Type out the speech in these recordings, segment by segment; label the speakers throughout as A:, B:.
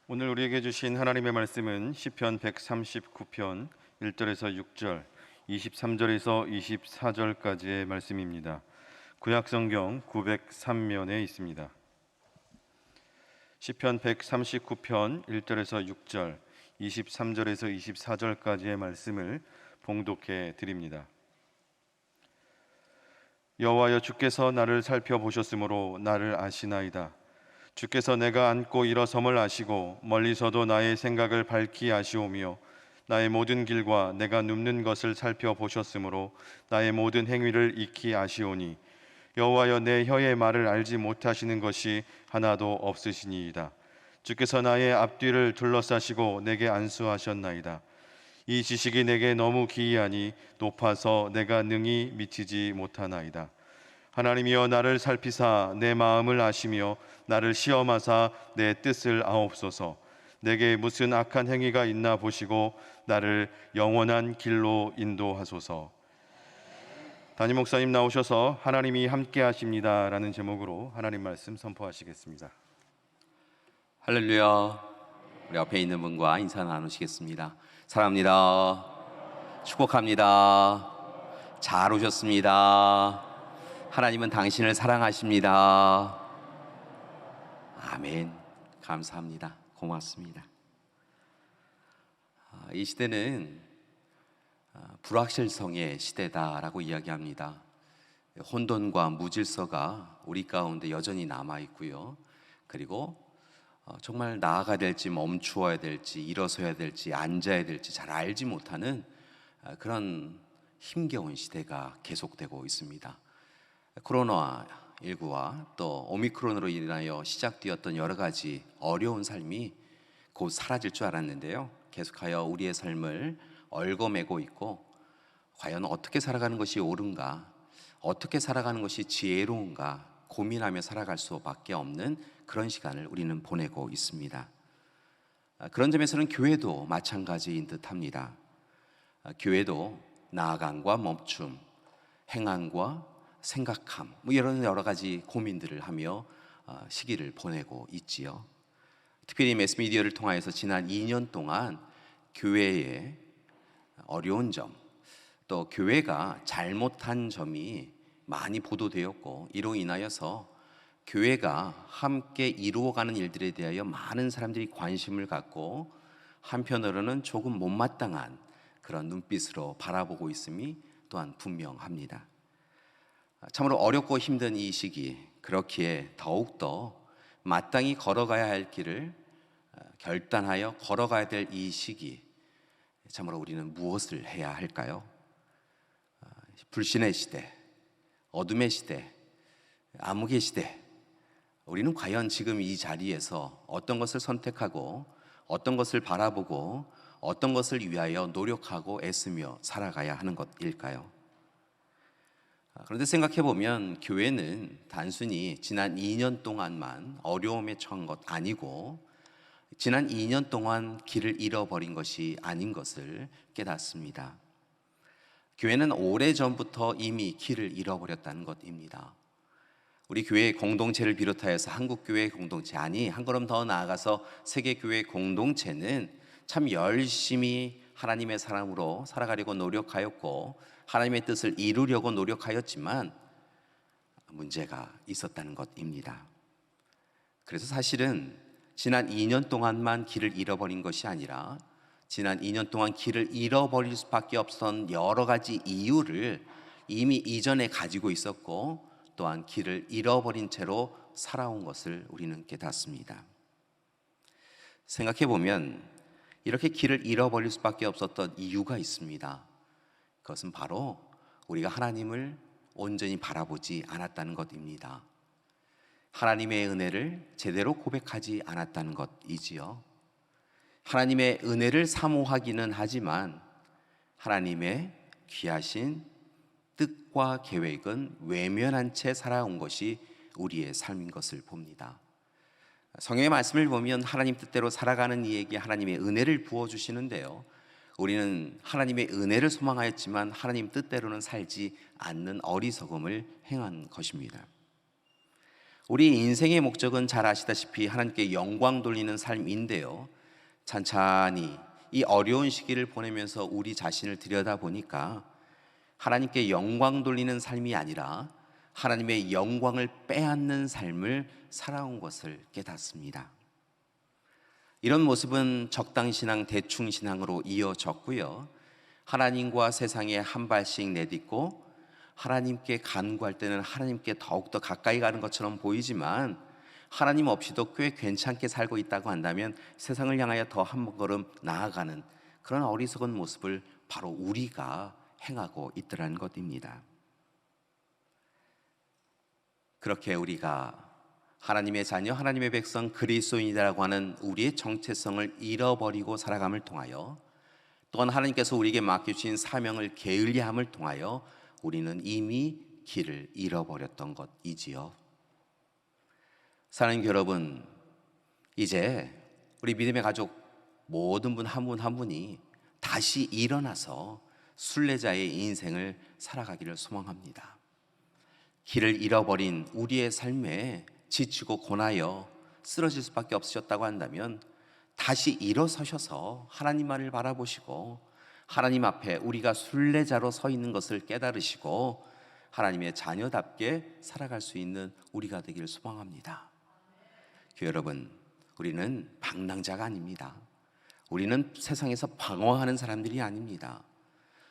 A: 오늘 우리에게 주신 하나님의 말씀은 시편 139편 1절에서 6절, 23절에서 24절까지의 말씀입니다. 구약성경 903면에 있습니다. 시편 139편 1절에서 6절, 23절에서 24절까지의 말씀을 봉독해 드립니다. 여호와여, 주께서 나를 살펴보셨으므로 나를 아시나이다. 주께서 내가 앉고 일어섬을 아시고 멀리서도 나의 생각을 밝히 아시오며 나의 모든 길과 내가 눕는 것을 살펴보셨으므로 나의 모든 행위를 익히 아시오니 여호와여, 내 혀의 말을 알지 못하시는 것이 하나도 없으시니이다. 주께서 나의 앞뒤를 둘러싸시고 내게 안수하셨나이다. 이 지식이 내게 너무 기이하니 높아서 내가 능히 미치지 못하나이다. 하나님이여, 나를 살피사 내 마음을 아시며 나를 시험하사 내 뜻을 아옵소서. 내게 무슨 악한 행위가 있나 보시고 나를 영원한 길로 인도하소서. 담임 목사님 나오셔서 하나님이 함께 하십니다 라는 제목으로 하나님 말씀 선포하시겠습니다.
B: 할렐루야. 우리 앞에 있는 분과 인사 나누시겠습니다. 사랑합니다. 축복합니다. 잘 오셨습니다. 하나님은 당신을 사랑하십니다. 아멘. 감사합니다. 고맙습니다. 이 시대는 불확실성의 시대다라고 이야기합니다. 혼돈과 무질서가 우리 가운데 여전히 남아 있고요. 그리고 정말 나아가야 될지 멈추어야 될지 일어서야 될지 앉아야 될지 잘 알지 못하는 그런 힘겨운 시대가 계속되고 있습니다. 코로나19와 또 오미크론으로 인하여 시작되었던 여러 가지 어려운 삶이 곧 사라질 줄 알았는데요, 계속하여 우리의 삶을 얽어매고 있고, 과연 어떻게 살아가는 것이 옳은가, 어떻게 살아가는 것이 지혜로운가 고민하며 살아갈 수밖에 없는 그런 시간을 우리는 보내고 있습니다. 그런 점에서는 교회도 마찬가지인 듯합니다. 교회도 나아감과 멈춤, 행함과 생각함, 이런 여러 가지 고민들을 하며 시기를 보내고 있지요. 특별히 매스미디어를 통하여서 지난 2년 동안 교회의 어려운 점, 또 교회가 잘못한 점이 많이 보도되었고, 이로 인하여서 교회가 함께 이루어가는 일들에 대하여 많은 사람들이 관심을 갖고 한편으로는 조금 못마땅한 그런 눈빛으로 바라보고 있음이 또한 분명합니다. 참으로 어렵고 힘든 이 시기, 그렇기에 더욱더 마땅히 걸어가야 할 길을 결단하여 걸어가야 될 이 시기, 참으로 우리는 무엇을 해야 할까요? 불신의 시대, 어둠의 시대, 암흑의 시대, 우리는 과연 지금 이 자리에서 어떤 것을 선택하고 어떤 것을 바라보고 어떤 것을 위하여 노력하고 애쓰며 살아가야 하는 것일까요? 그런데 생각해 보면 교회는 단순히 지난 2년 동안만 어려움에 처한 것 아니고 지난 2년 동안 길을 잃어버린 것이 아닌 것을 깨닫습니다. 교회는 오래전부터 이미 길을 잃어버렸다는 것입니다. 우리 교회 공동체를 비롯하여서 한국교회 공동체, 아니 한 걸음 더 나아가서 세계교회 공동체는 참 열심히 하나님의 사람으로 살아가려고 노력하였고 하나님의 뜻을 이루려고 노력하였지만 문제가 있었다는 것입니다. 그래서 사실은 지난 2년 동안만 길을 잃어버린 것이 아니라 지난 2년 동안 길을 잃어버릴 수밖에 없었던 여러 가지 이유를 이미 이전에 가지고 있었고, 또한 길을 잃어버린 채로 살아온 것을 우리는 깨닫습니다. 생각해 보면 이렇게 길을 잃어버릴 수밖에 없었던 이유가 있습니다. 그것은 바로 우리가 하나님을 온전히 바라보지 않았다는 것입니다. 하나님의 은혜를 제대로 고백하지 않았다는 것이지요. 하나님의 은혜를 사모하기는 하지만 하나님의 귀하신 뜻과 계획은 외면한 채 살아온 것이 우리의 삶인 것을 봅니다. 성경의 말씀을 보면 하나님 뜻대로 살아가는 이에게 하나님의 은혜를 부어주시는데요, 우리는 하나님의 은혜를 소망하였지만 하나님 뜻대로는 살지 않는 어리석음을 행한 것입니다. 우리 인생의 목적은 잘 아시다시피 하나님께 영광 돌리는 삶인데요. 찬찬히 이 어려운 시기를 보내면서 우리 자신을 들여다보니까 하나님께 영광 돌리는 삶이 아니라 하나님의 영광을 빼앗는 삶을 살아온 것을 깨닫습니다. 이런 모습은 적당신앙, 대충신앙으로 이어졌고요. 하나님과 세상에 한 발씩 내딛고 하나님께 간구할 때는 하나님께 더욱더 가까이 가는 것처럼 보이지만 하나님 없이도 꽤 괜찮게 살고 있다고 한다면 세상을 향하여 더 한 걸음 나아가는 그런 어리석은 모습을 바로 우리가 행하고 있더라는 것입니다. 그렇게 우리가 하나님의 자녀, 하나님의 백성, 그리스도인이라고 하는 우리의 정체성을 잃어버리고 살아감을 통하여 또한 하나님께서 우리에게 맡겨주신 사명을 게을리함을 통하여 우리는 이미 길을 잃어버렸던 것이지요. 사랑하는 여러분, 이제 우리 믿음의 가족 모든 분 한 분 한 분이 다시 일어나서 순례자의 인생을 살아가기를 소망합니다. 길을 잃어버린 우리의 삶에 지치고 고나여 쓰러질 수밖에 없으셨다고 한다면 다시 일어서셔서 하나님만을 바라보시고 하나님 앞에 우리가 순례자로 서 있는 것을 깨달으시고 하나님의 자녀답게 살아갈 수 있는 우리가 되기를 소망합니다. 교회 여러분, 우리는 방랑자가 아닙니다. 우리는 세상에서 방황하는 사람들이 아닙니다.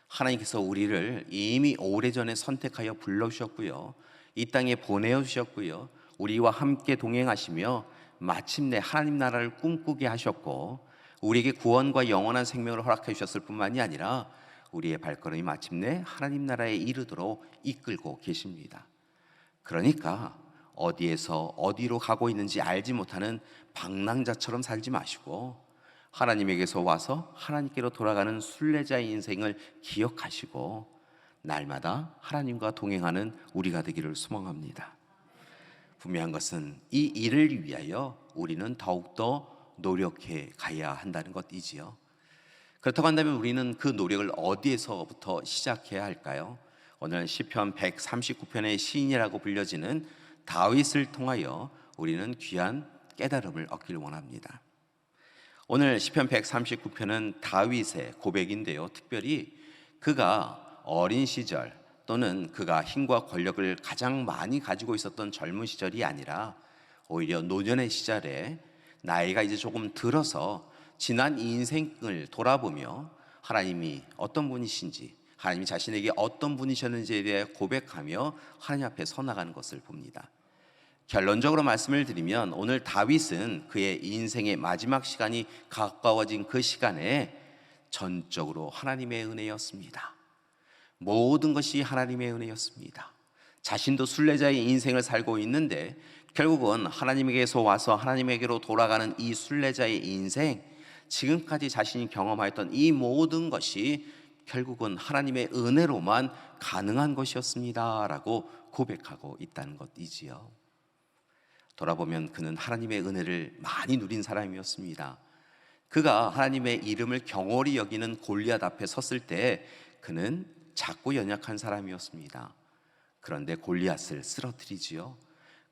B: 하나님께서 우리를 이미 오래전에 선택하여 불러주셨고요, 이 땅에 보내주셨고요, 우리와 함께 동행하시며 마침내 하나님 나라를 꿈꾸게 하셨고 우리에게 구원과 영원한 생명을 허락해 주셨을 뿐만이 아니라 우리의 발걸음이 마침내 하나님 나라에 이르도록 이끌고 계십니다. 그러니까 어디에서 어디로 가고 있는지 알지 못하는 방랑자처럼 살지 마시고 하나님에게서 와서 하나님께로 돌아가는 순례자의 인생을 기억하시고 날마다 하나님과 동행하는 우리가 되기를 소망합니다. 분명한 것은 이 일을 위하여 우리는 더욱더 노력해 가야 한다는 것이지요. 그렇다고 한다면 우리는 그 노력을 어디에서부터 시작해야 할까요? 오늘 시편 139편의 시인이라고 불려지는 다윗을 통하여 우리는 귀한 깨달음을 얻기를 원합니다. 오늘 시편 139편은 다윗의 고백인데요, 특별히 그가 어린 시절 또는 그가 힘과 권력을 가장 많이 가지고 있었던 젊은 시절이 아니라 오히려 노년의 시절에 나이가 이제 조금 들어서 지난 인생을 돌아보며 하나님이 어떤 분이신지, 하나님이 자신에게 어떤 분이셨는지에 대해 고백하며 하나님 앞에 서 나가는 것을 봅니다. 결론적으로 말씀을 드리면 오늘 다윗은 그의 인생의 마지막 시간이 가까워진 그 시간에 전적으로 하나님의 은혜였습니다. 모든 것이 하나님의 은혜였습니다. 자신도 순례자의 인생을 살고 있는데 결국은 하나님에게서 와서 하나님에게로 돌아가는 이 순례자의 인생, 지금까지 자신이 경험하였던 이 모든 것이 결국은 하나님의 은혜로만 가능한 것이었습니다 라고 고백하고 있다는 것이지요. 돌아보면 그는 하나님의 은혜를 많이 누린 사람이었습니다. 그가 하나님의 이름을 경홀히 여기는 골리앗 앞에 섰을 때 그는 작고 연약한 사람이었습니다. 그런데 골리앗을 쓰러뜨리지요.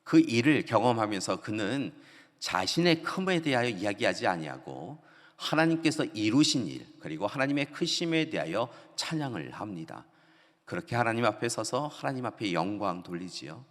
B: 그 일을 경험하면서 그는 자신의 큼에 대하여 이야기하지 아니하고 하나님께서 이루신 일, 그리고 하나님의 크심에 대하여 찬양을 합니다. 그렇게 하나님 앞에 서서 하나님 앞에 영광 돌리지요.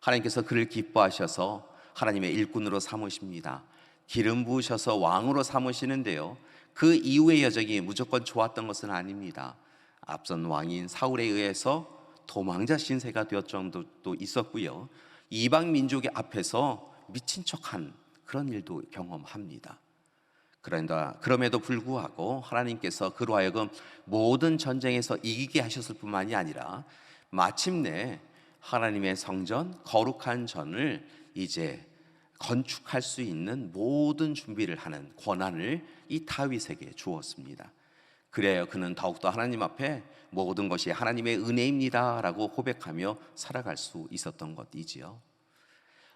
B: 하나님께서 그를 기뻐하셔서 하나님의 일꾼으로 삼으십니다. 기름 부으셔서 왕으로 삼으시는데요, 그 이후의 여정이 무조건 좋았던 것은 아닙니다. 앞선 왕인 사울에 의해서 도망자 신세가 되었 정도도 있었고요, 이방 민족의 앞에서 미친 척한 그런 일도 경험합니다. 그럼에도 불구하고 하나님께서 그로 하여금 모든 전쟁에서 이기게 하셨을 뿐만이 아니라 마침내 하나님의 성전, 거룩한 전을 이제 건축할 수 있는 모든 준비를 하는 권한을 이 다윗에게 주었습니다. 그래야 그는 더욱더 하나님 앞에 모든 것이 하나님의 은혜입니다 라고 고백하며 살아갈 수 있었던 것이지요.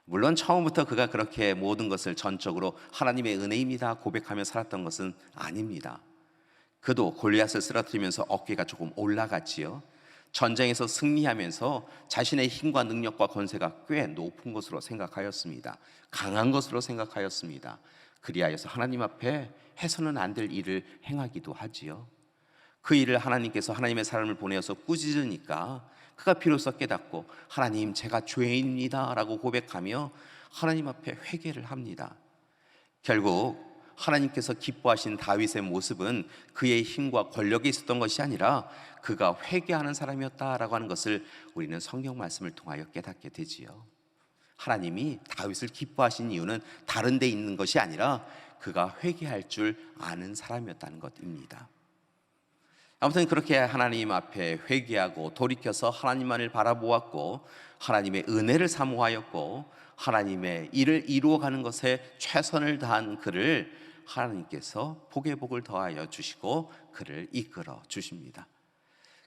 B: 물론 처음부터 그가 그렇게 모든 것을 전적으로 하나님의 은혜입니다 고백하며 살았던 것은 아닙니다. 그도 골리앗을 쓰러뜨리면서 어깨가 조금 올라갔지요. 전쟁에서 승리하면서 자신의 힘과 능력과 권세가 꽤 높은 것으로 생각하였습니다. 강한 것으로 생각하였습니다. 그리하여서 하나님 앞에 해서는 안 될 일을 행하기도 하지요. 그 일을 하나님께서 하나님의 사람을 보내어서 꾸짖으니까 그가 비로소 깨닫고 하나님 제가 죄인입니다 라고 고백하며 하나님 앞에 회개를 합니다. 결국 하나님께서 기뻐하신 다윗의 모습은 그의 힘과 권력이 있었던 것이 아니라 그가 회개하는 사람이었다라고 하는 것을 우리는 성경 말씀을 통하여 깨닫게 되지요. 하나님이 다윗을 기뻐하신 이유는 다른 데 있는 것이 아니라 그가 회개할 줄 아는 사람이었다는 것입니다. 아무튼 그렇게 하나님 앞에 회개하고 돌이켜서 하나님만을 바라보았고 하나님의 은혜를 사모하였고 하나님의 일을 이루어가는 것에 최선을 다한 그를 하나님께서 복의 복을 더하여 주시고 그를 이끌어 주십니다.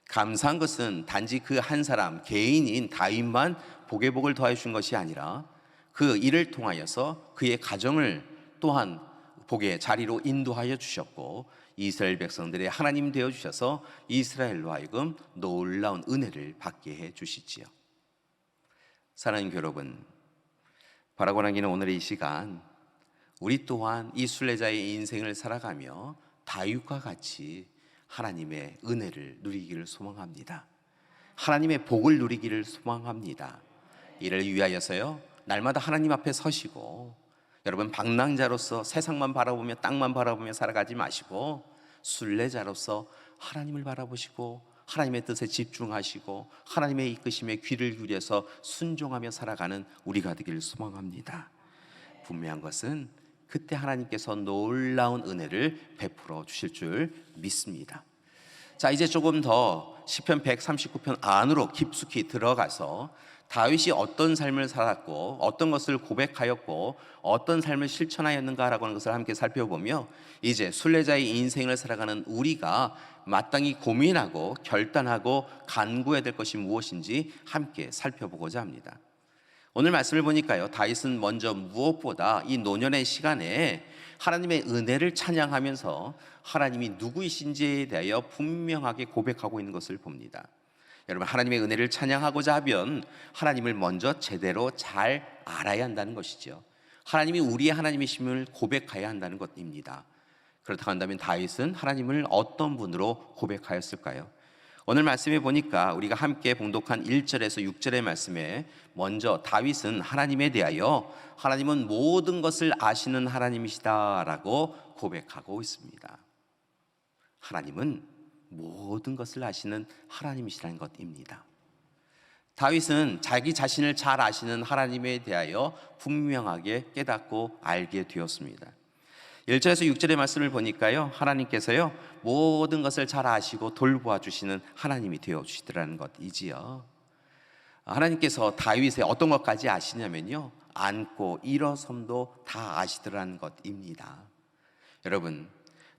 B: 감사한 것은 단지 그 한 사람 개인인 다윗만 복의 복을 더하여 준 것이 아니라 그 일을 통하여서 그의 가정을 또한 복의 자리로 인도하여 주셨고 이스라엘 백성들의 하나님 되어 주셔서 이스라엘로 하여금 놀라운 은혜를 받게 해 주시지요. 사랑하는 여러분, 바라고 남기는 오늘의 이 시간, 우리 또한 이 순례자의 인생을 살아가며 다윗과 같이 하나님의 은혜를 누리기를 소망합니다. 하나님의 복을 누리기를 소망합니다. 이를 위하여서요, 날마다 하나님 앞에 서시고 여러분 방랑자로서 세상만 바라보며 땅만 바라보며 살아가지 마시고 순례자로서 하나님을 바라보시고 하나님의 뜻에 집중하시고 하나님의 이끄심에 귀를 기울여서 순종하며 살아가는 우리가 되기를 소망합니다. 분명한 것은 그때 하나님께서 놀라운 은혜를 베풀어 주실 줄 믿습니다. 자, 이제 조금 더 시편 139편 안으로 깊숙이 들어가서 다윗이 어떤 삶을 살았고 어떤 것을 고백하였고 어떤 삶을 실천하였는가라고 하는 것을 함께 살펴보며 이제 순례자의 인생을 살아가는 우리가 마땅히 고민하고 결단하고 간구해야 될 것이 무엇인지 함께 살펴보고자 합니다. 오늘 말씀을 보니까요, 다윗은 먼저 무엇보다 이 노년의 시간에 하나님의 은혜를 찬양하면서 하나님이 누구이신지에 대하여 분명하게 고백하고 있는 것을 봅니다. 여러분, 하나님의 은혜를 찬양하고자 하면 하나님을 먼저 제대로 잘 알아야 한다는 것이죠. 하나님이 우리의 하나님이심을 고백해야 한다는 것입니다. 그렇다고 한다면 다윗은 하나님을 어떤 분으로 고백하였을까요? 오늘 말씀에 보니까 우리가 함께 봉독한 1절에서 6절의 말씀에 먼저 다윗은 하나님에 대하여 하나님은 모든 것을 아시는 하나님이시다라고 고백하고 있습니다. 하나님은 모든 것을 아시는 하나님이시라는 것입니다. 다윗은 자기 자신을 잘 아시는 하나님에 대하여 분명하게 깨닫고 알게 되었습니다. 1절에서 6절의 말씀을 보니까요, 하나님께서요 모든 것을 잘 아시고 돌보아 주시는 하나님이 되어 주시더라는 것이지요. 하나님께서 다윗의 어떤 것까지 아시냐면요, 앉고 일어섬도 다 아시더라는 것입니다. 여러분,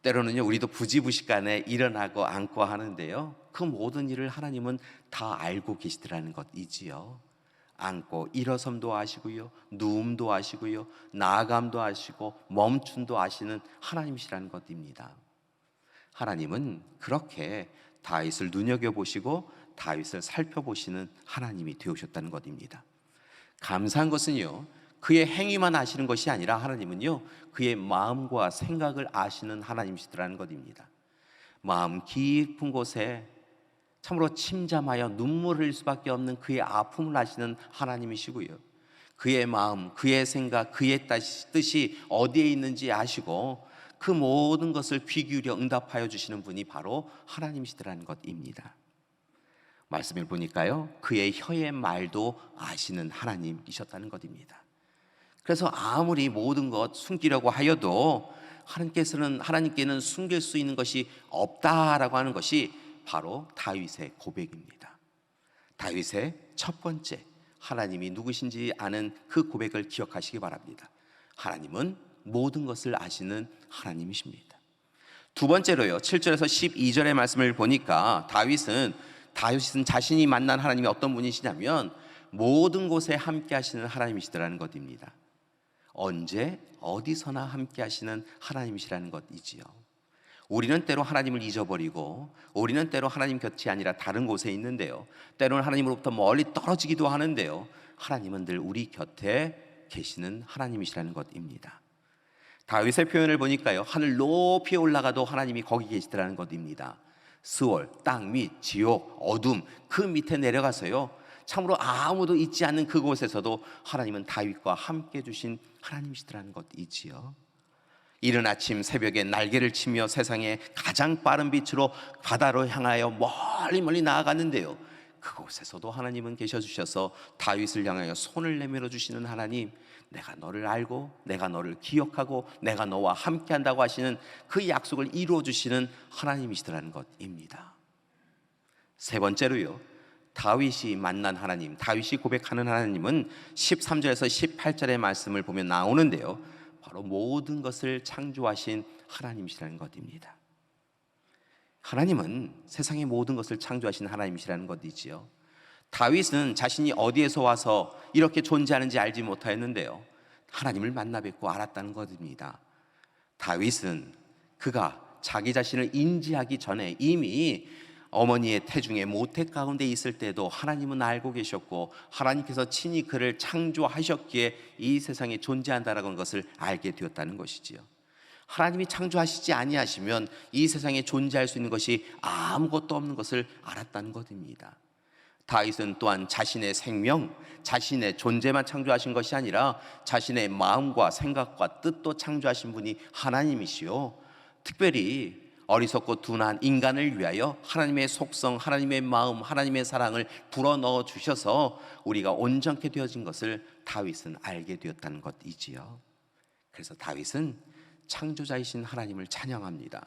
B: 때로는요 우리도 부지부식간에 일어나고 앉고 하는데요, 그 모든 일을 하나님은 다 알고 계시더라는 것이지요. 앉고 일어섬도 아시고요, 누움도 아시고요, 나아감도 아시고 멈춤도 아시는 하나님이시라는 것입니다. 하나님은 그렇게 다윗을 눈여겨보시고 다윗을 살펴보시는 하나님이 되오셨다는 것입니다. 감사한 것은요, 그의 행위만 아시는 것이 아니라 하나님은요 그의 마음과 생각을 아시는 하나님이시더라는 것입니다. 마음 깊은 곳에 참으로 침잠하여 눈물을 흘릴 수밖에 없는 그의 아픔을 아시는 하나님이시고요, 그의 마음, 그의 생각, 그의 뜻이 어디에 있는지 아시고 그 모든 것을 귀 기울여 응답하여 주시는 분이 바로 하나님이시더라는 것입니다. 말씀을 보니까요, 그의 혀의 말도 아시는 하나님이셨다는 것입니다. 그래서 아무리 모든 것 숨기려고 하여도 하나님께는 숨길 수 있는 것이 없다라고 하는 것이 바로 다윗의 고백입니다. 다윗의 첫 번째, 하나님이 누구신지 아는 그 고백을 기억하시기 바랍니다. 하나님은 모든 것을 아시는 하나님이십니다. 두 번째로요, 7절에서 12절의 말씀을 보니까 다윗은 자신이 만난 하나님이 어떤 분이시냐면 모든 곳에 함께 하시는 하나님이시더라는 것입니다. 언제 어디서나 함께 하시는 하나님이시라는 것이지요. 우리는 때로 하나님을 잊어버리고 우리는 때로 하나님 곁이 아니라 다른 곳에 있는데요, 때로는 하나님으로부터 멀리 떨어지기도 하는데요, 하나님은 늘 우리 곁에 계시는 하나님이시라는 것입니다. 다윗의 표현을 보니까요, 하늘 높이 올라가도 하나님이 거기 계시더라는 것입니다. 스월, 땅 밑, 지옥, 어둠 그 밑에 내려가서요, 참으로 아무도 있지 않는 그곳에서도 하나님은 다윗과 함께 주신 하나님이시더라는 것이지요. 이른 아침 새벽에 날개를 치며 세상에 가장 빠른 빛으로 바다로 향하여 멀리 멀리 나아갔는데요, 그곳에서도 하나님은 계셔 주셔서 다윗을 향하여 손을 내밀어 주시는 하나님, 내가 너를 알고 내가 너를 기억하고 내가 너와 함께 한다고 하시는 그 약속을 이루어 주시는 하나님이시더라는 것입니다. 세 번째로요, 다윗이 만난 하나님, 다윗이 고백하는 하나님은 13절에서 18절의 말씀을 보면 나오는데요, 바로 모든 것을 창조하신 하나님이시라는 것입니다. 하나님은 세상의 모든 것을 창조하신 하나님이시라는 것이지요. 다윗은 자신이 어디에서 와서 이렇게 존재하는지 알지 못하였는데요, 하나님을 만나 뵙고 알았다는 것입니다. 다윗은 그가 자기 자신을 인지하기 전에 이미 어머니의 태중에 모태 가운데 있을 때도 하나님은 알고 계셨고, 하나님께서 친히 그를 창조하셨기에 이 세상에 존재한다라는 것을 알게 되었다는 것이지요. 하나님이 창조하시지 아니하시면 이 세상에 존재할 수 있는 것이 아무것도 없는 것을 알았다는 것입니다. 다윗은 또한 자신의 생명, 자신의 존재만 창조하신 것이 아니라 자신의 마음과 생각과 뜻도 창조하신 분이 하나님이시요, 특별히 어리석고 둔한 인간을 위하여 하나님의 속성, 하나님의 마음, 하나님의 사랑을 불어넣어 주셔서 우리가 온전케 되어진 것을 다윗은 알게 되었다는 것이지요. 그래서 다윗은 창조자이신 하나님을 찬양합니다.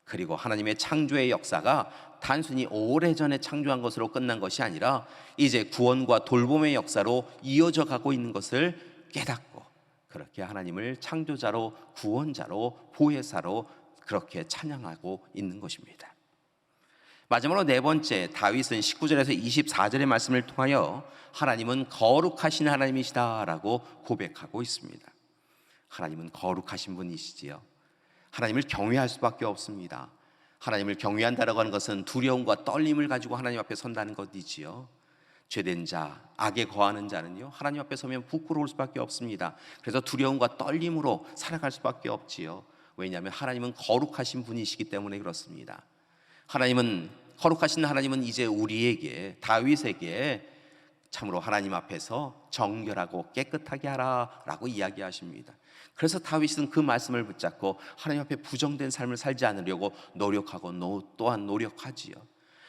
B: 그리고 하나님의 창조의 역사가 단순히 오래전에 창조한 것으로 끝난 것이 아니라 이제 구원과 돌봄의 역사로 이어져 가고 있는 것을 깨닫고, 그렇게 하나님을 창조자로, 구원자로, 보혜사로 그렇게 찬양하고 있는 것입니다. 마지막으로 네 번째, 다윗은 19절에서 24절의 말씀을 통하여 하나님은 거룩하신 하나님이시다라고 고백하고 있습니다. 하나님은 거룩하신 분이시지요. 하나님을 경외할 수밖에 없습니다. 하나님을 경외한다라고 하는 것은 두려움과 떨림을 가지고 하나님 앞에 선다는 것이지요. 죄된 자, 악에 거하는 자는요, 하나님 앞에 서면 부끄러울 수밖에 없습니다. 그래서 두려움과 떨림으로 살아갈 수밖에 없지요. 왜냐하면 하나님은 거룩하신 분이시기 때문에 그렇습니다. 거룩하신 하나님은 이제 우리에게, 다윗에게 참으로 하나님 앞에서 정결하고 깨끗하게 하라라고 이야기하십니다. 그래서 다윗은 그 말씀을 붙잡고 하나님 앞에 부정된 삶을 살지 않으려고 노력하고 또한 노력하지요.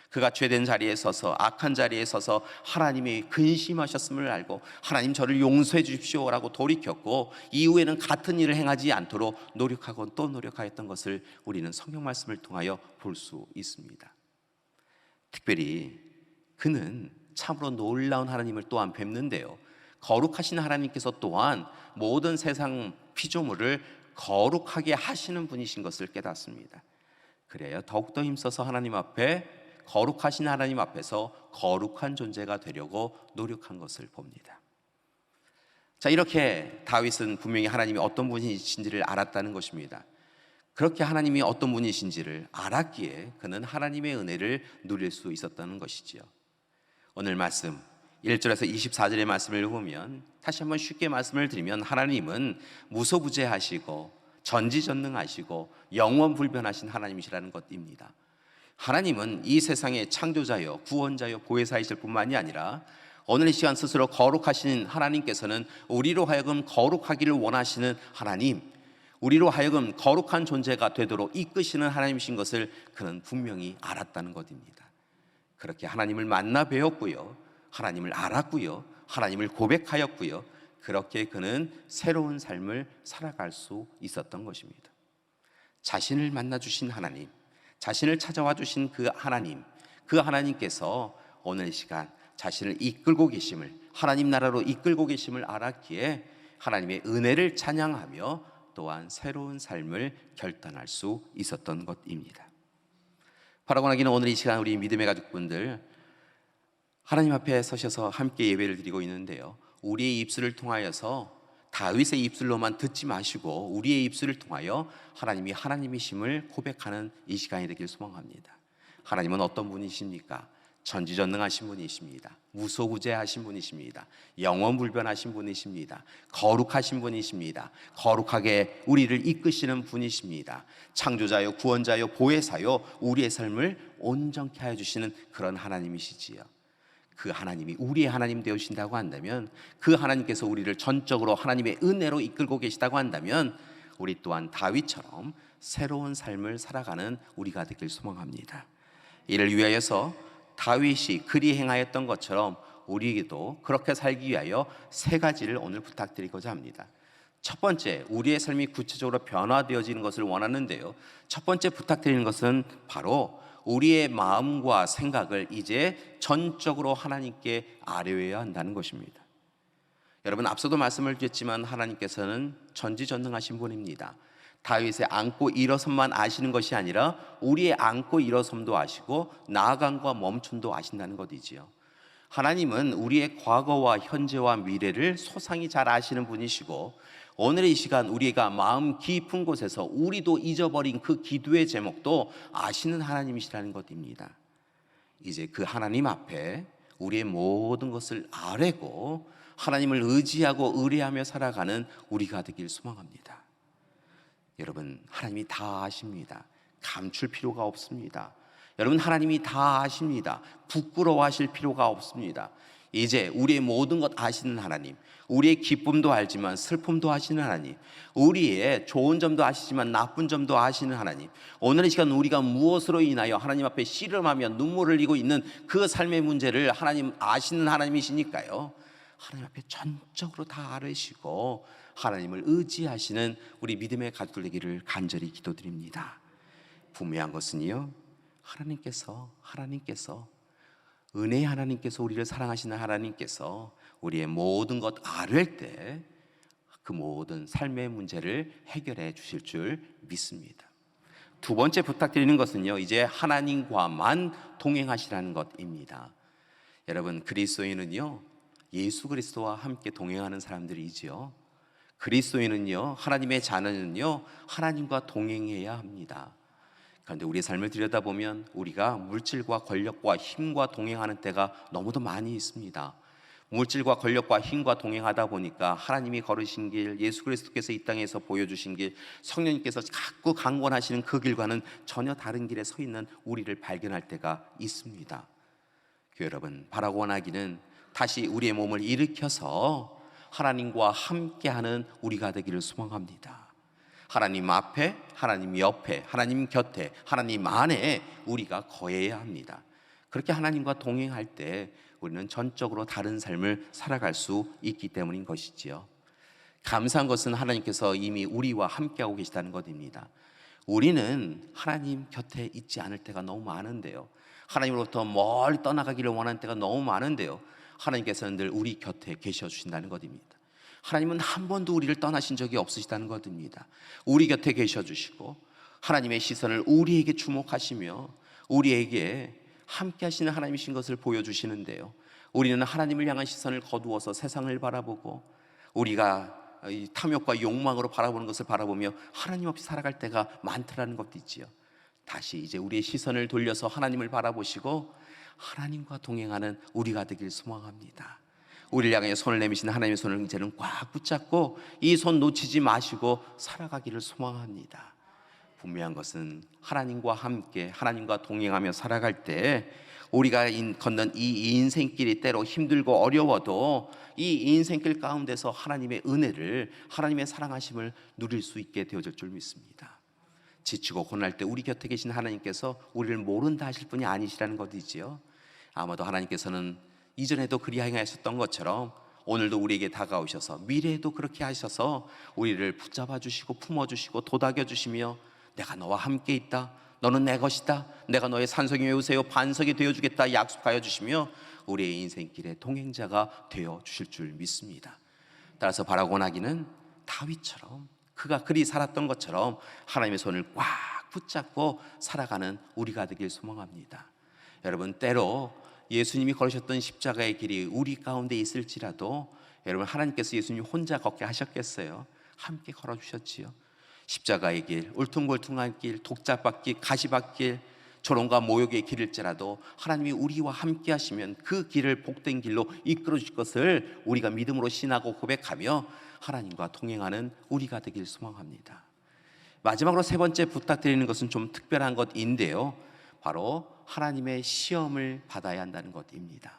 B: 그가 죄된 자리에 서서, 악한 자리에 서서 하나님이 근심하셨음을 알고 하나님 저를 용서해 주십시오라고 돌이켰고, 이후에는 같은 일을 행하지 않도록 노력하고 또 노력하였던 것을 우리는 성경 말씀을 통하여 볼 수 있습니다. 특별히 그는 참으로 놀라운 하나님을 또한 뵙는데요, 거룩하신 하나님께서 또한 모든 세상 피조물을 거룩하게 하시는 분이신 것을 깨닫습니다. 그래야 더욱더 힘써서 하나님 앞에, 거룩하신 하나님 앞에서 거룩한 존재가 되려고 노력한 것을 봅니다. 자, 이렇게 다윗은 분명히 하나님이 어떤 분이신지를 알았다는 것입니다. 그렇게 하나님이 어떤 분이신지를 알았기에 그는 하나님의 은혜를 누릴 수 있었다는 것이지요. 오늘 말씀 1절에서 24절의 말씀을 보면, 다시 한번 쉽게 말씀을 드리면, 하나님은 무소부재하시고 전지전능하시고 영원불변하신 하나님이시라는 것입니다. 하나님은 이 세상의 창조자요, 구원자요, 보혜사이실 뿐만이 아니라 오늘 이 시간 스스로 거룩하신 하나님께서는 우리로 하여금 거룩하기를 원하시는 하나님, 우리로 하여금 거룩한 존재가 되도록 이끄시는 하나님이신 것을 그는 분명히 알았다는 것입니다. 그렇게 하나님을 만나 배웠고요, 하나님을 알았고요, 하나님을 고백하였고요, 그렇게 그는 새로운 삶을 살아갈 수 있었던 것입니다. 자신을 만나 주신 하나님, 자신을 찾아와 주신 그 하나님께서 오늘 이 시간 자신을 이끌고 계심을, 하나님 나라로 이끌고 계심을 알았기에 하나님의 은혜를 찬양하며 또한 새로운 삶을 결단할 수 있었던 것입니다. 바라고 나기는 오늘 이 시간 우리 믿음의 가족분들, 하나님 앞에 서셔서 함께 예배를 드리고 있는데요, 우리의 입술을 통하여서 다윗의 입술로만 듣지 마시고 우리의 입술을 통하여 하나님이 하나님이심을 고백하는 이 시간이 되길 소망합니다. 하나님은 어떤 분이십니까? 전지전능하신 분이십니다. 무소부재하신 분이십니다. 영원불변하신 분이십니다. 거룩하신 분이십니다. 거룩하게 우리를 이끄시는 분이십니다. 창조자요, 구원자요, 보혜사요, 우리의 삶을 온전케 하여 주시는 그런 하나님이시지요. 그 하나님이 우리의 하나님 되어주신다고 한다면, 그 하나님께서 우리를 전적으로 하나님의 은혜로 이끌고 계시다고 한다면, 우리 또한 다윗처럼 새로운 삶을 살아가는 우리가 되길 소망합니다. 이를 위하여서 다윗이 그리 행하였던 것처럼 우리에게도 그렇게 살기 위하여 세 가지를 오늘 부탁드리고자 합니다. 첫 번째, 우리의 삶이 구체적으로 변화되어지는 것을 원하는데요, 첫 번째 부탁드리는 것은 바로 우리의 마음과 생각을 이제 전적으로 하나님께 아뢰어야 한다는 것입니다. 여러분, 앞서도 말씀을 드렸지만 하나님께서는 전지전능하신 분입니다. 다윗의 앉고 일어섬만 아시는 것이 아니라 우리의 앉고 일어섬도 아시고 나아감과 멈춤도 아신다는 것이지요. 하나님은 우리의 과거와 현재와 미래를 소상히 잘 아시는 분이시고, 오늘의 이 시간 우리가 마음 깊은 곳에서 우리도 잊어버린 그 기도의 제목도 아시는 하나님이시라는 것입니다. 이제 그 하나님 앞에 우리의 모든 것을 아뢰고 하나님을 의지하고 의뢰하며 살아가는 우리가 되길 소망합니다. 여러분, 하나님이 다 아십니다. 감출 필요가 없습니다. 여러분, 하나님이 다 아십니다. 부끄러워하실 필요가 없습니다. 이제 우리의 모든 것 아시는 하나님, 우리의 기쁨도 알지만 슬픔도 아시는 하나님, 우리의 좋은 점도 아시지만 나쁜 점도 아시는 하나님, 오늘 이 시간 우리가 무엇으로 인하여 하나님 앞에 씨름하며 눈물을 흘리고 있는 그 삶의 문제를 하나님 아시는 하나님이시니까요, 하나님 앞에 전적으로 다 아뢰시고 하나님을 의지하시는 우리 믿음의 가족들 되기를 간절히 기도드립니다. 분명한 것은요, 하나님께서 은혜의 하나님께서, 우리를 사랑하시는 하나님께서 우리의 모든 것 아뢰 때 그 모든 삶의 문제를 해결해 주실 줄 믿습니다. 두 번째 부탁드리는 것은요, 이제 하나님과만 동행하시라는 것입니다. 여러분, 그리스도인은요, 예수 그리스도와 함께 동행하는 사람들이지요. 그리스도인은요, 하나님의 자녀는요, 하나님과 동행해야 합니다. 그런데 우리의 삶을 들여다보면 우리가 물질과 권력과 힘과 동행하는 때가 너무도 많이 있습니다. 물질과 권력과 힘과 동행하다 보니까 하나님이 걸으신 길, 예수 그리스도께서 이 땅에서 보여주신 길, 성령님께서 자꾸 강권하시는 그 길과는 전혀 다른 길에 서 있는 우리를 발견할 때가 있습니다. 교회 여러분, 바라고 원하기는 다시 우리의 몸을 일으켜서 하나님과 함께하는 우리가 되기를 소망합니다. 하나님 앞에, 하나님 옆에, 하나님 곁에, 하나님 안에 우리가 거해야 합니다. 그렇게 하나님과 동행할 때 우리는 전적으로 다른 삶을 살아갈 수 있기 때문인 것이지요. 감사한 것은 하나님께서 이미 우리와 함께하고 계시다는 것입니다. 우리는 하나님 곁에 있지 않을 때가 너무 많은데요, 하나님으로부터 멀리 떠나가기를 원하는 때가 너무 많은데요, 하나님께서는 늘 우리 곁에 계셔 주신다는 것입니다. 하나님은 한 번도 우리를 떠나신 적이 없으시다는 것입니다. 우리 곁에 계셔 주시고 하나님의 시선을 우리에게 주목하시며 우리에게 함께 하시는 하나님이신 것을 보여주시는데요, 우리는 하나님을 향한 시선을 거두어서 세상을 바라보고 우리가 이 탐욕과 욕망으로 바라보는 것을 바라보며 하나님 없이 살아갈 때가 많더라는 것도 있지요. 다시 이제 우리의 시선을 돌려서 하나님을 바라보시고 하나님과 동행하는 우리가 되길 소망합니다. 우리를 향해 손을 내미시는 하나님의 손을 이제는 꽉 붙잡고 이 손 놓치지 마시고 살아가기를 소망합니다. 분명한 것은 하나님과 함께, 하나님과 동행하며 살아갈 때 우리가 걷는 이 인생길이 때로 힘들고 어려워도 이 인생길 가운데서 하나님의 은혜를, 하나님의 사랑하심을 누릴 수 있게 되어질 줄 믿습니다. 지치고 고날 때 우리 곁에 계신 하나님께서 우리를 모른다 하실 분이 아니시라는 것이지요. 아마도 하나님께서는 이전에도 그리 행하셨던 것처럼 오늘도 우리에게 다가오셔서 미래에도 그렇게 하셔서 우리를 붙잡아 주시고 품어 주시고 도닥여 주시며 내가 너와 함께 있다, 너는 내 것이다, 내가 너의 산성이 외우세요 반석이 되어주겠다 약속하여 주시며 우리의 인생길의 동행자가 되어 주실 줄 믿습니다. 따라서 바라고 원하기는 다윗처럼, 그가 그리 살았던 것처럼 하나님의 손을 꽉 붙잡고 살아가는 우리가 되길 소망합니다. 여러분, 때로 예수님이 걸으셨던 십자가의 길이 우리 가운데 있을지라도 여러분, 하나님께서 예수님 혼자 걷게 하셨겠어요? 함께 걸어주셨지요. 십자가의 길, 울퉁불퉁한 길, 독자밭길, 가시밭길, 조롱과 모욕의 길일지라도 하나님이 우리와 함께 하시면 그 길을 복된 길로 이끌어 주실 것을 우리가 믿음으로 신하고 고백하며 하나님과 동행하는 우리가 되길 소망합니다. 마지막으로 세 번째 부탁드리는 것은 좀 특별한 것인데요, 바로 하나님의 시험을 받아야 한다는 것입니다.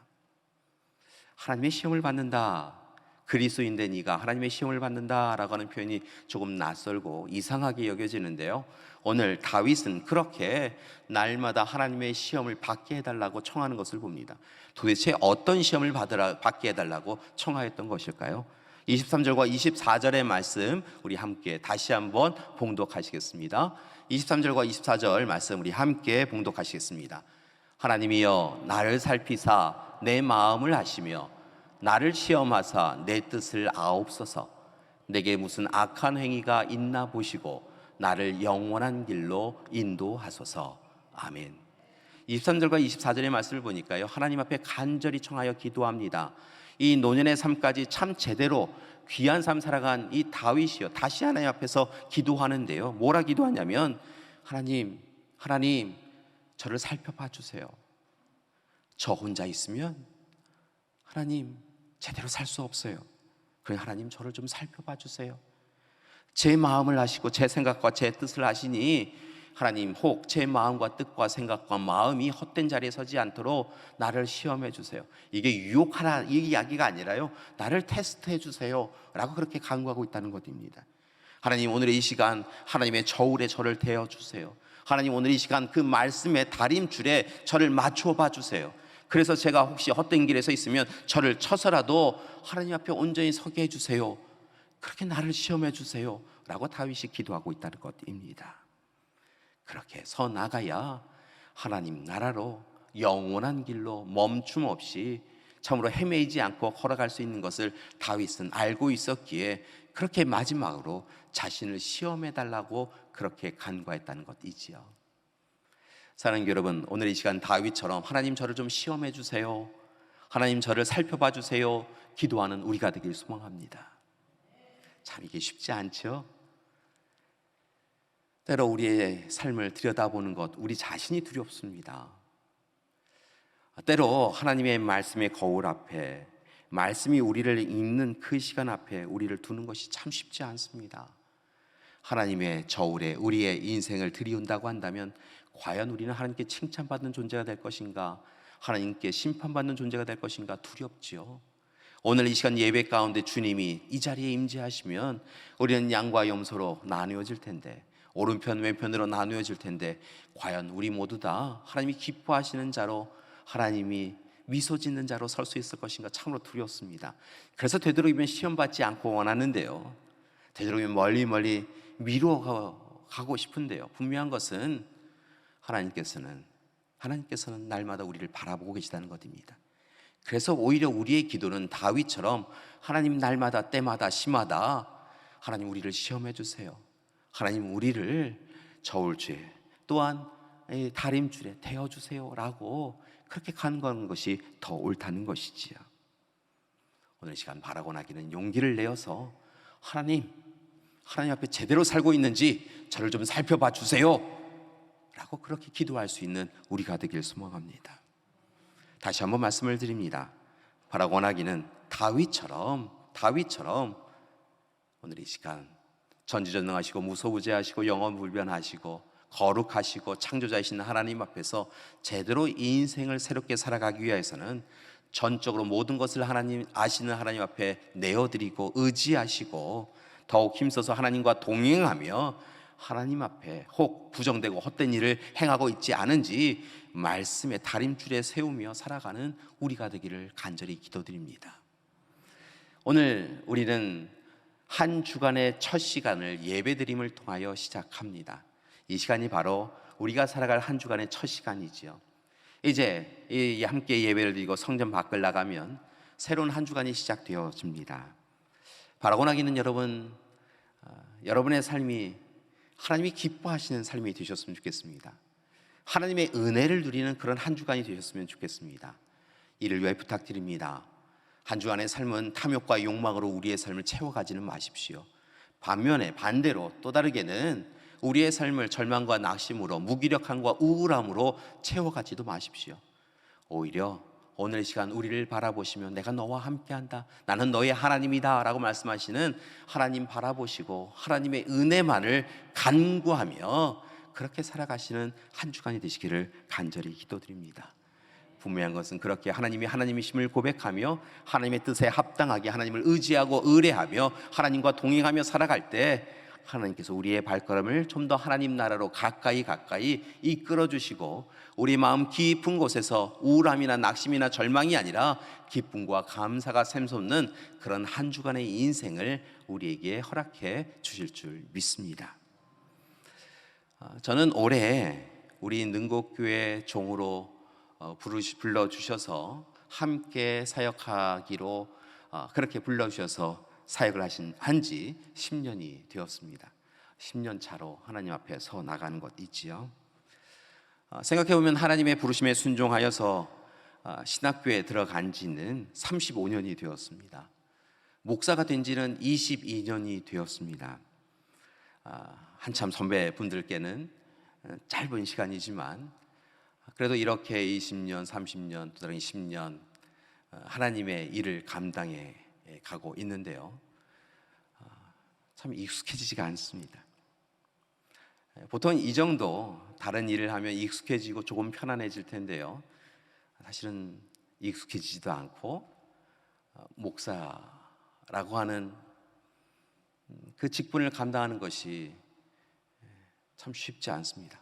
B: 하나님의 시험을 받는다, 그리스도인데 네가 하나님의 시험을 받는다라고 하는 표현이 조금 낯설고 이상하게 여겨지는데요, 오늘 다윗은 그렇게 날마다 하나님의 시험을 받게 해달라고 청하는 것을 봅니다. 도대체 어떤 시험을 받게 해달라고 청하였던 것일까요? 23절과 24절의 말씀 우리 함께 다시 한번 봉독하시겠습니다. 23절과 24절 말씀 우리 함께 봉독하시겠습니다. 하나님이여 나를 살피사 내 마음을 아시며 나를 시험하사 내 뜻을 아옵소서. 내게 무슨 악한 행위가 있나 보시고 나를 영원한 길로 인도하소서. 아멘. 23절과 24절의 말씀을 보니까요, 하나님 앞에 간절히 청하여 기도합니다. 이 노년의 삶까지 참 제대로 귀한 삶 살아간 이 다윗이요, 다시 하나님 앞에서 기도하는데요, 뭐라 기도하냐면 하나님 저를 살펴봐 주세요. 저 혼자 있으면 하나님 제대로 살 수 없어요. 그래 하나님 저를 좀 살펴봐 주세요. 제 마음을 아시고 제 생각과 제 뜻을 아시니 하나님 혹 제 마음과 뜻과 생각과 마음이 헛된 자리에 서지 않도록 나를 시험해 주세요. 이게 유혹하라 이 이야기가 아니라요, 나를 테스트해 주세요 라고 그렇게 간구하고 있다는 것입니다. 하나님 오늘 이 시간 하나님의 저울에 저를 대어 주세요. 하나님 오늘 이 시간 그 말씀의 다림줄에 저를 맞춰 봐 주세요. 그래서 제가 혹시 헛된 길에 서 있으면 저를 쳐서라도 하나님 앞에 온전히 서게 해주세요. 그렇게 나를 시험해 주세요 라고 다윗이 기도하고 있다는 것입니다. 그렇게 서 나가야 하나님 나라로 영원한 길로 멈춤 없이 참으로 헤매이지 않고 걸어갈 수 있는 것을 다윗은 알고 있었기에 그렇게 마지막으로 자신을 시험해 달라고 그렇게 간구했다는 것이지요. 사랑하는 여러분, 오늘 이 시간 다윗처럼 하나님 저를 좀 시험해 주세요, 하나님 저를 살펴봐 주세요 기도하는 우리가 되길 소망합니다. 참 이게 쉽지 않죠? 때로 우리의 삶을 들여다보는 것, 우리 자신이 두렵습니다. 때로 하나님의 말씀의 거울 앞에, 말씀이 우리를 읽는 그 시간 앞에 우리를 두는 것이 참 쉽지 않습니다. 하나님의 저울에 우리의 인생을 들이운다고 한다면 과연 우리는 하나님께 칭찬받는 존재가 될 것인가, 하나님께 심판받는 존재가 될 것인가 두렵지요. 오늘 이 시간 예배 가운데 주님이 이 자리에 임재하시면 우리는 양과 염소로 나누어질 텐데, 오른편 왼편으로 나누어질 텐데, 과연 우리 모두 다 하나님이 기뻐하시는 자로, 하나님이 미소 짓는 자로 설 수 있을 것인가 참으로 두렵습니다. 그래서 되도록이면 시험받지 않고 원하는데요, 되도록이면 멀리 미루어 가고 싶은데요, 분명한 것은 하나님께서는 날마다 우리를 바라보고 계시다는 것입니다. 그래서 오히려 우리의 기도는 다윗처럼 하나님 날마다 때마다 시마다 하나님 우리를 시험해 주세요, 하나님 우리를 저울주에 또한 다림줄에 대어 주세요 라고 그렇게 간구하는 것이 더 옳다는 것이지요. 오늘 시간 바라고 나기는 용기를 내어서 하나님 앞에 제대로 살고 있는지 저를 좀 살펴봐 주세요 라고 그렇게 기도할 수 있는 우리가 되길 소망합니다. 다시 한번 말씀을 드립니다. 바라고 나기는 다윗처럼 오늘 이 시간 전지전능하시고 무소부재하시고 영원불변하시고 거룩하시고 창조자이신 하나님 앞에서 제대로 이 인생을 새롭게 살아가기 위해서는 전적으로 모든 것을 하나님 아시는 하나님 앞에 내어드리고 의지하시고 더욱 힘써서 하나님과 동행하며 하나님 앞에 혹 부정되고 헛된 일을 행하고 있지 않은지 말씀의 다림줄에 세우며 살아가는 우리가 되기를 간절히 기도드립니다. 오늘 우리는 한 주간의 첫 시간을 예배드림을 통하여 시작합니다. 이 시간이 바로 우리가 살아갈 한 주간의 첫 시간이지요. 이제 함께 예배를 드리고 성전 밖을 나가면 새로운 한 주간이 시작되어집니다. 바라고 나기는 여러분, 여러분의 삶이 하나님이 기뻐하시는 삶이 되셨으면 좋겠습니다. 하나님의 은혜를 누리는 그런 한 주간이 되셨으면 좋겠습니다. 이를 위해 부탁드립니다. 한 주간의 삶은 탐욕과 욕망으로 우리의 삶을 채워가지는 마십시오. 반면에 반대로 또 다르게는 우리의 삶을 절망과 낙심으로, 무기력함과 우울함으로 채워가지도 마십시오. 오히려 오늘 이 시간 우리를 바라보시며 내가 너와 함께한다, 나는 너의 하나님이다 라고 말씀하시는 하나님 바라보시고 하나님의 은혜만을 간구하며 그렇게 살아가시는 한 주간이 되시기를 간절히 기도드립니다. 분명한 것은 그렇게 하나님이 하나님이심을 고백하며 하나님의 뜻에 합당하게 하나님을 의지하고 의뢰하며 하나님과 동행하며 살아갈 때 하나님께서 우리의 발걸음을 좀 더 하나님 나라로 가까이 이끌어 주시고 우리 마음 깊은 곳에서 우울함이나 낙심이나 절망이 아니라 기쁨과 감사가 샘솟는 그런 한 주간의 인생을 우리에게 허락해 주실 줄 믿습니다. 저는 올해 우리 능곡교회 종으로 불러주셔서 함께 사역하기로 그렇게 불러주셔서 사역을 한지 10년이 되었습니다. 10년 차로 하나님 앞에 서 나가는 것 있지요. 생각해보면 하나님의 부르심에 순종하여서 신학교에 들어간 지는 35년이 되었습니다. 목사가 된 지는 22년이 되었습니다. 한참 선배분들께는 짧은 시간이지만 그래도 이렇게 20년, 30년, 또 다른 10년 하나님의 일을 감당해 가고 있는데요. 참 익숙해지지가 않습니다. 보통 이 정도 다른 일을 하면 익숙해지고 조금 편안해질 텐데요. 사실은 익숙해지지도 않고 목사라고 하는 그 직분을 감당하는 것이 참 쉽지 않습니다.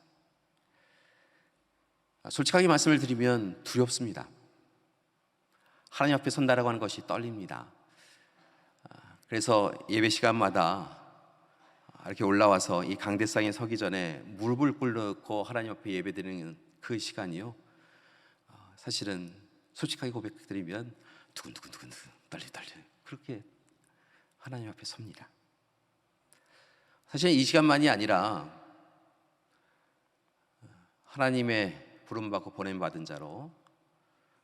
B: 솔직하게 말씀을 드리면 두렵습니다. 하나님 앞에 선다라고 하는 것이 떨립니다. 그래서 예배 시간마다 이렇게 올라와서 이 강대상에 서기 전에 무릎을 꿇고 하나님 앞에 예배드리는 그 시간이요, 사실은 솔직하게 고백드리면 두근두근 떨려 그렇게 하나님 앞에 섭니다. 사실 이 시간만이 아니라 하나님의 부름받고 보냄받은 자로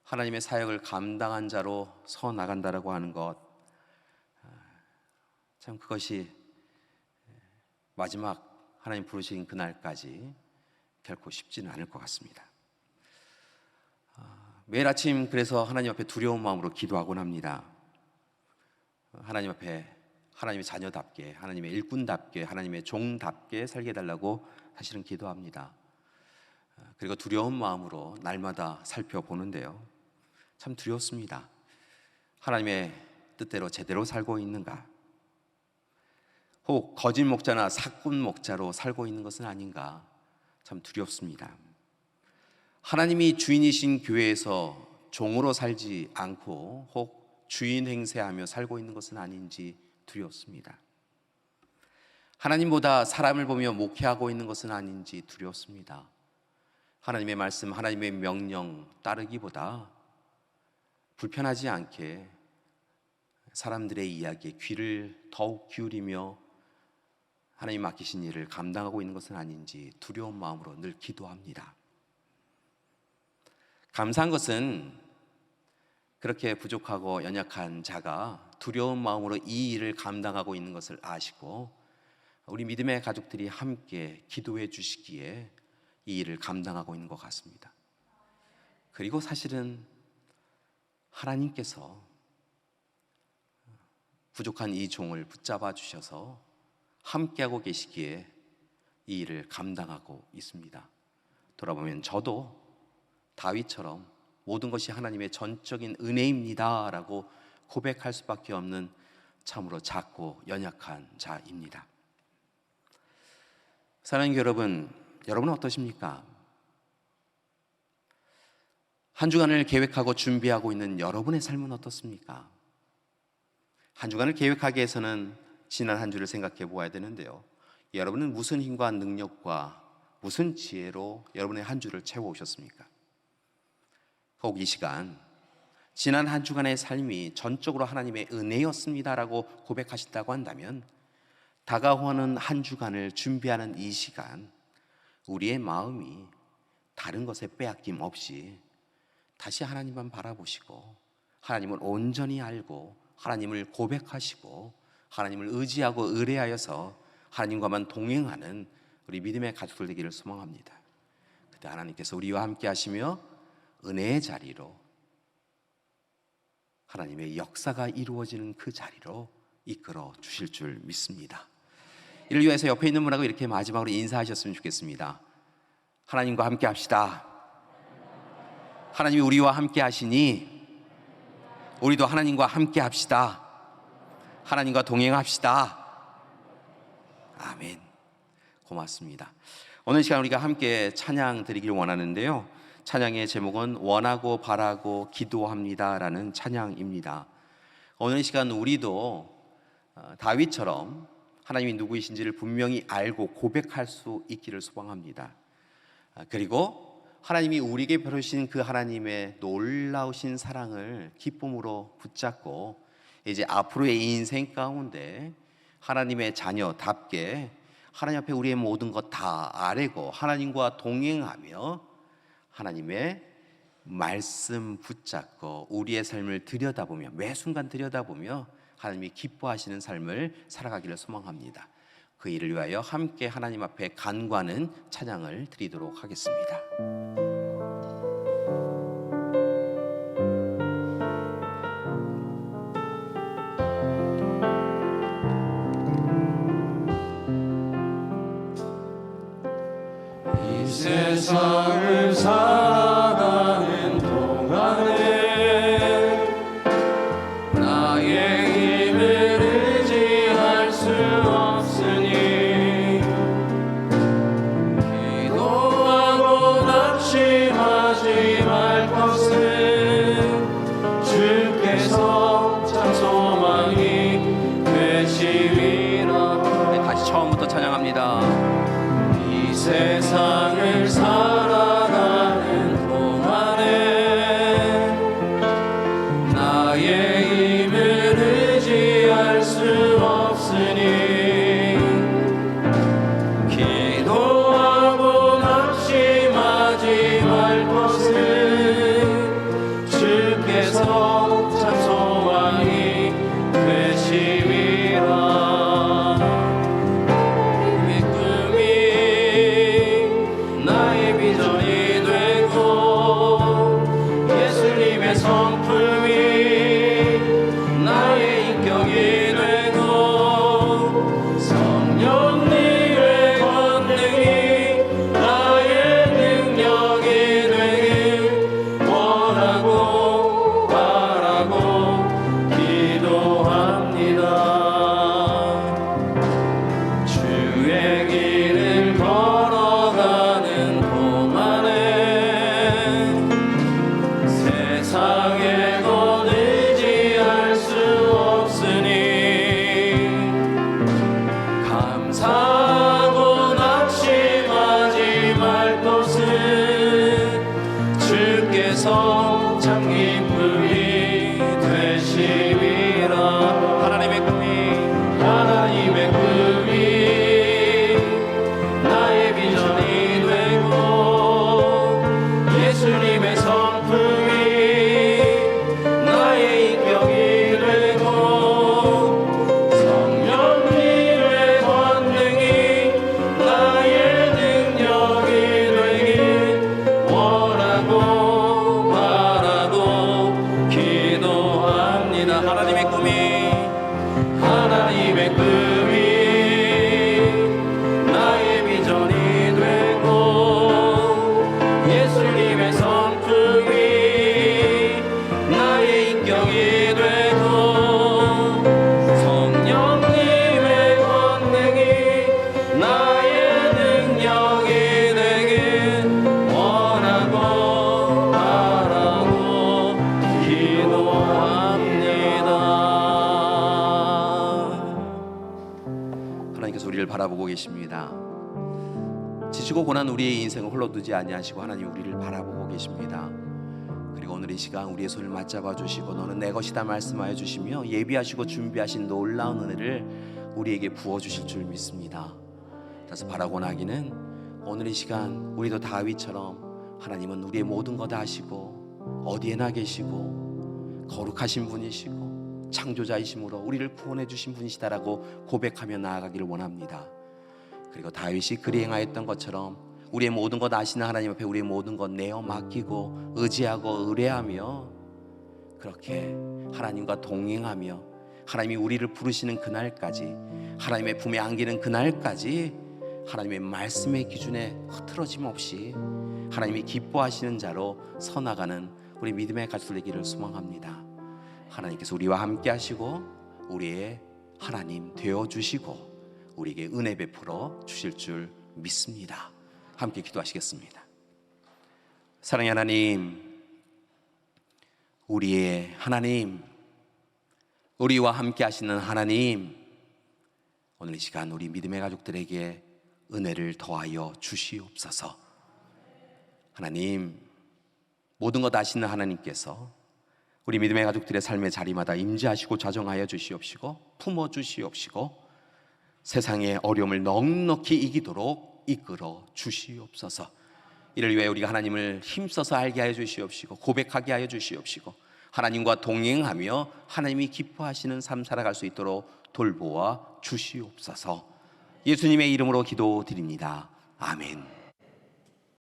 B: 하나님의 사역을 감당한 자로 서 나간다라고 하는 것, 참 그것이 마지막 하나님 부르신 그날까지 결코 쉽지는 않을 것 같습니다. 매일 아침 그래서 하나님 앞에 두려운 마음으로 기도하곤 합니다. 하나님 앞에 하나님의 자녀답게, 하나님의 일꾼답게, 하나님의 종답게 살게 해달라고 사실은 기도합니다. 그리고 두려운 마음으로 날마다 살펴보는데요, 참 두렵습니다. 하나님의 뜻대로 제대로 살고 있는가? 혹 거짓 목자나 사꾼 목자로 살고 있는 것은 아닌가? 참 두렵습니다. 하나님이 주인이신 교회에서 종으로 살지 않고 혹 주인 행세하며 살고 있는 것은 아닌지 두렵습니다. 하나님보다 사람을 보며 목회하고 있는 것은 아닌지 두렵습니다. 하나님의 말씀, 하나님의 명령 따르기보다 불편하지 않게 사람들의 이야기에 귀를 더욱 기울이며 하나님 맡기신 일을 감당하고 있는 것은 아닌지 두려운 마음으로 늘 기도합니다. 감사한 것은 그렇게 부족하고 연약한 자가 두려운 마음으로 이 일을 감당하고 있는 것을 아시고 우리 믿음의 가족들이 함께 기도해 주시기에 이 일을 감당하고 있는 것 같습니다. 그리고 사실은 하나님께서 부족한 이 종을 붙잡아 주셔서 함께하고 계시기에 이 일을 감당하고 있습니다. 돌아보면 저도 다윗처럼 모든 것이 하나님의 전적인 은혜입니다 라고 고백할 수밖에 없는 참으로 작고 연약한 자입니다. 사랑하는 여러분, 여러분은 어떠십니까? 한 주간을 계획하고 준비하고 있는 여러분의 삶은 어떻습니까? 한 주간을 계획하기 위해서는 지난 한 주를 생각해 보아야 되는데요, 여러분은 무슨 힘과 능력과 무슨 지혜로 여러분의 한 주를 채워오셨습니까? 혹 이 시간 지난 한 주간의 삶이 전적으로 하나님의 은혜였습니다라고 고백하신다고 한다면 다가오는 한 주간을 준비하는 이 시간, 우리의 마음이 다른 것에 빼앗김 없이 다시 하나님만 바라보시고 하나님을 온전히 알고 하나님을 고백하시고 하나님을 의지하고 의뢰하여서 하나님과만 동행하는 우리 믿음의 가족들 되기를 소망합니다. 그때 하나님께서 우리와 함께 하시며 은혜의 자리로, 하나님의 역사가 이루어지는 그 자리로 이끌어 주실 줄 믿습니다. 이를 위해서 옆에 있는 분하고 이렇게 마지막으로 인사하셨으면 좋겠습니다. 하나님과 함께 합시다. 하나님이 우리와 함께 하시니 우리도 하나님과 함께 합시다. 하나님과 동행합시다. 아멘. 고맙습니다. 오늘 시간 우리가 함께 찬양 드리기를 원하는데요, 찬양의 제목은 원하고 바라고 기도합니다 라는 찬양입니다. 오늘 시간 우리도 다윗처럼 하나님이 누구이신지를 분명히 알고 고백할 수 있기를 소망합니다. 그리고 하나님이 우리에게 베푸신 그 하나님의 놀라우신 사랑을 기쁨으로 붙잡고 이제 앞으로의 인생 가운데 하나님의 자녀답게 하나님 앞에 우리의 모든 것 다 아뢰고 하나님과 동행하며 하나님의 말씀 붙잡고 우리의 삶을 들여다보며 매 순간 들여다보며 하나님이 기뻐하시는 삶을 살아가기를 소망합니다. 그 일을 위하여 함께 하나님 앞에 간구하는 찬양을 드리도록 하겠습니다.
A: 이 세상을 살아가는 동안에 나의 힘을 의지할 수 없으니 기도하고 낙심하지 말 것은 주께서 참 소망이 되시리라.
B: 네, 다시 처음부터 찬양합니다.
A: 이 세상을 살아가는 동안에 나의 힘을 의지할 수 없으니 기도하고 낙심하지 말 것은 주께서 참 소망이 되시리라. 나의 비전이 되고 예수님의 성품이 나의 인격이 되고 성령님의 권능이 나의 능력이 되길 원하고 바라고 기도합니다. 주의 길을 걸어가는 동안에 세상에 곧 의지할 수 없으니 감사하고 낙심하지 말 것은 주께서 참 기쁨이 되시리라. 하나님의 꿈이 나의 비전이 되고 예수님의 성품이 나의 인격이 되고 성령님의 권능이 나의 능력이 되길 원하고 바라고 기도합니다. 하나님의 꿈이 나의 비전이 되고 예수님의 성품이 나의 인격이 되고 성령님의 권능이 나의 능력이 되길 원하고 바라고 기도합니다.
B: 하나님께서 우리를 바라보고 계십니다. 지치고 고난 우리의 인생을 홀로 두지 아니하시고 하나님 우리를 바라보고 계십니다. 그리고 오늘 이 시간 우리의 손을 맞잡아 주시고 너는 내 것이다 말씀하여 주시며 예비하시고 준비하신 놀라운 은혜를 우리에게 부어 주실 줄 믿습니다. 그래서 바라고 나기는 오늘 이 시간 우리도 다윗처럼 하나님은 우리의 모든 것 다 아시고 어디에나 계시고 거룩하신 분이시고 창조자이심으로 우리를 구원해 주신 분이시다라고 고백하며 나아가기를 원합니다. 그리고 다윗이 그리 행하였던 것처럼 우리의 모든 것 아시는 하나님 앞에 우리의 모든 것 내어 맡기고 의지하고 의뢰하며 그렇게 하나님과 동행하며 하나님이 우리를 부르시는 그날까지, 하나님의 품에 안기는 그날까지 하나님의 말씀의 기준에 흐트러짐 없이 하나님이 기뻐하시는 자로 서나가는 우리 믿음의 가족들 되기를 소망합니다. 하나님께서 우리와 함께 하시고 우리의 하나님 되어주시고 우리에게 은혜 베풀어 주실 줄 믿습니다. 함께 기도하시겠습니다. 사랑의 하나님, 우리의 하나님, 우리와 함께 하시는 하나님, 오늘 이 시간 우리 믿음의 가족들에게 은혜를 더하여 주시옵소서. 하나님, 모든 것 아시는 하나님께서 우리 믿음의 가족들의 삶의 자리마다 임재하시고 좌정하여 주시옵시고 품어 주시옵시고 세상의 어려움을 넉넉히 이기도록 이끌어 주시옵소서. 이를 위해 우리가 하나님을 힘써서 알게 하여 주시옵시고 고백하게 하여 주시옵시고 하나님과 동행하며 하나님이 기뻐하시는 삶 살아갈 수 있도록 돌보아 주시옵소서. 예수님의 이름으로 기도드립니다. 아멘.